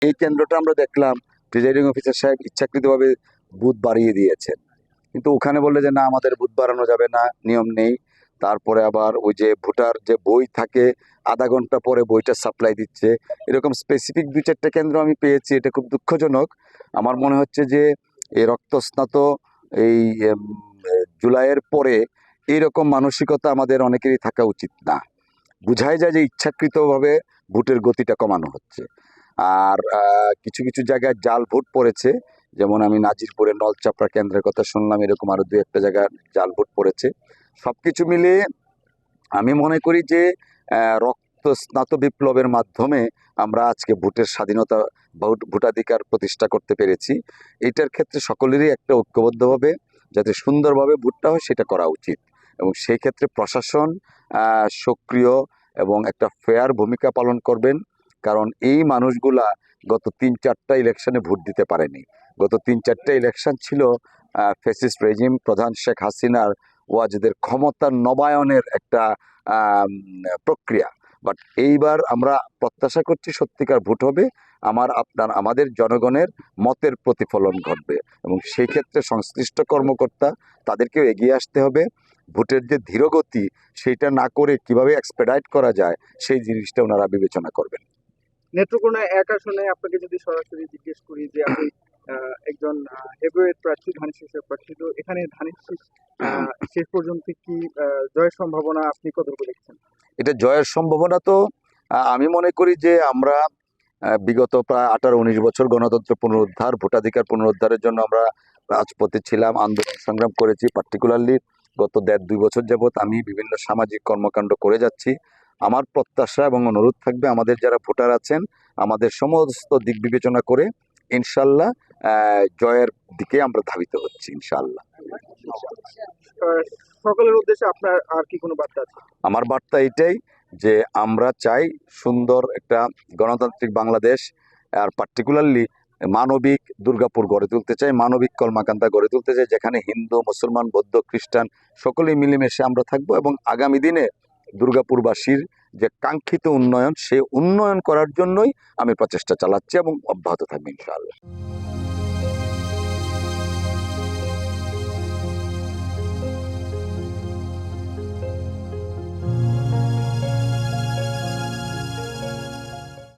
এই কেন্দ্রটা আমরা দেখলাম প্রিজাইডিং অফিসার সাহেব ইচ্ছাকৃতভাবে বুথ বাড়িয়ে দিয়েছেন, কিন্তু ওখানে বললে যে না আমাদের বুথ বাড়ানো যাবে না, নিয়ম নেই। তারপরে আবার ওই যে ভোটার যে বই থাকে আধা ঘন্টা পরে বইটা সাপ্লাই দিচ্ছে, এরকম স্পেসিফিক 2-4টা কেন্দ্র আমি পেয়েছি। এটা খুব দুঃখজনক। আমার মনে হচ্ছে যে এই রক্তস্নাত এই জুলাইয়ের পরে এইরকম মানসিকতা আমাদের অনেকেরই থাকা উচিত না। বুঝাই যায় যে ইচ্ছাকৃতভাবে ভোটের গতিটা কমানো হচ্ছে। আর কিছু কিছু জায়গায় জাল ভোট পড়েছে, যেমন আমি নাজিরপুরে নলচাপড়া কেন্দ্রের কথা শুনলাম, এরকম আরো 2-1টা জায়গায় জাল ভোট পড়েছে। সবকিছু মিলিয়ে আমি মনে করি যে রক্ত স্নাত বিপ্লবের মাধ্যমে আমরা আজকে ভোটের স্বাধীনতা, ভোটাধিকার প্রতিষ্ঠা করতে পেরেছি। এটার ক্ষেত্রে সকলেরই একটা ঐক্যবদ্ধভাবে যাতে সুন্দরভাবে ভোটটা হয় সেটা করা উচিত, এবং সেই ক্ষেত্রে প্রশাসন সক্রিয় এবং একটা ফেয়ার ভূমিকা পালন করবেন। কারণ এই মানুষগুলা গত 3-4টা ইলেকশনে ভোট দিতে পারেনি। গত 3-4টা ইলেকশন ছিল ফ্যাসিস্ট রেজিম প্রধান শেখ হাসিনার ওয়াজেদের ক্ষমতার নবায়নের একটা প্রক্রিয়া। বাট এইবার আমরা প্রত্যাশা করছি সত্যিকার ভোট হবে, আমাদের জনগণের মতের প্রতিফলন ঘটবে, এবং সেই ক্ষেত্রে সংশ্লিষ্ট কর্মকর্তা তাদেরকেও এগিয়ে আসতে হবে। ভোটের যে ধীরগতি সেইটা না করে কিভাবে এক্সপেডাইট করা যায় সেই জিনিসটা ওনারা বিবেচনা করবেন। নেত্রকোনা এক আসনে আপনাকে যদি সরাসরি জিজ্ঞেস করি যে আপনি একজন হেভিওয়েট প্রার্থী, ধানের শীষের প্রার্থী, তো এখানে ধানের শীষ শেষ পর্যন্ত কি জয়ের সম্ভাবনা আপনি কতটুকু দেখছেন? এটা জয়ের সম্ভাবনা তো আমি মনে করি যে আমরা বিগত প্রায় 18-19 বছর গণতন্ত্র পুনরুদ্ধার, ভোটাধিকার পুনরুদ্ধারের জন্য আমরা রাজপথে ছিলাম, আন্দোলন সংগ্রাম করেছি। পার্টিকুলারলি গত 1.5-2 বছর যাবৎ আমি বিভিন্ন সামাজিক কর্মকাণ্ড করে যাচ্ছি। আমার প্রত্যাশা এবং অনুরোধ থাকবে আমাদের যারা ভোটার আছেন আমাদের সমস্ত দিক বিবেচনা করে ইনশাল্লাহ জয়ের দিকে আমরা ধাবিত হচ্ছি ইনশাল্লাহ। সকলের উদ্দেশ্যে আপনার আর কি কোনো বার্তা আছে? আমার বার্তা এটাই যে আমরা চাই সুন্দর একটা গণতান্ত্রিক বাংলাদেশ, আর পার্টিকুলারলি মানবিক দুর্গাপুর গড়ে তুলতে চাই, মানবিক কলমাকান্দা গড়ে তুলতে চাই, যেখানে হিন্দু, মুসলমান, বৌদ্ধ, খ্রিস্টান সকলেই মিলেমিশে আমরা থাকবো, এবং আগামী দিনে দুর্গাপুরবাসীর যে কাঙ্ক্ষিত উন্নয়ন, সে উন্নয়ন করার জন্যই আমি প্রচেষ্টা চালাচ্ছি এবং অব্যাহত থাকবে ইনশাআল্লাহ।